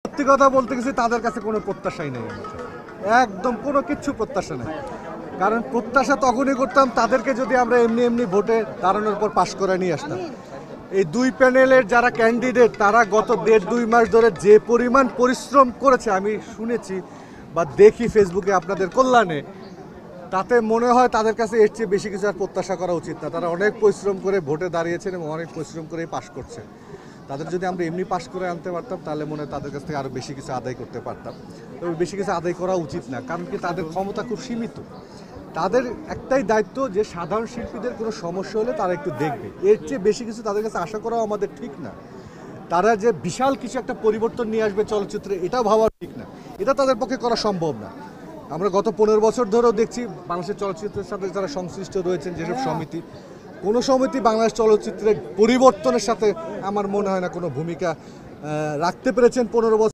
সত্যি কথা বলতে গেছি তাদের কাছে কোনো প্রত্যাশাই নেই আমার কাছে। একদম কোনো কিচ্ছু প্রত্যাশা নেই। কারণ প্রত্যাশা তখনই করতাম তাদেরকে যদি আমরা এমনি এমনি ভোটে দাঁড়ানোর পর পাশ করে নিয়ে আসতাম। এই দুই প্যানেলের যারা ক্যান্ডিডেট তারা গত 1.5-2 মাস ধরে যে পরিমাণ পরিশ্রম করেছে আমি শুনেছি বা দেখি ফেসবুকে আপনাদের কল্যাণে, তাতে মনে হয় তাদের কাছে এর চেয়ে বেশি কিছু আর প্রত্যাশা করা উচিত না। তারা অনেক পরিশ্রম করে ভোটে দাঁড়িয়েছেন এবং অনেক পরিশ্রম করেই পাশ করছে। তাদের যদি আমরা এমনি পাশ করে আনতে পারতাম তাহলে মনে হয় তাদের কাছ থেকে আরও বেশি কিছু আদায় করতে পারতাম। তবে বেশি কিছু আদায় করা উচিত না, কারণ কি তাদের ক্ষমতা খুব সীমিত। তাদের একটাই দায়িত্ব যে সাধারণ শিল্পীদের কোনো সমস্যা হলে তারা একটু দেখবে, এর চেয়ে বেশি কিছু তাদের কাছে আশা করাও আমাদের ঠিক না। তারা যে বিশাল কিছু একটা পরিবর্তন নিয়ে আসবে চলচ্চিত্রে, এটাও ভাবা ঠিক না। এটা তাদের পক্ষে করা সম্ভব না। আমরা গত 15 বছর ধরেও দেখছি বাংলাদেশের চলচ্চিত্রের সাথে যারা সংশ্লিষ্ট রয়েছেন যেসব সমিতি, কোনো সমিতি বাংলাদেশ চলচ্চিত্রের পরিবর্তনের সাথে আমার মনে হয় না কোনো ভূমিকা রাখতে পেরেছেন 15 বছর।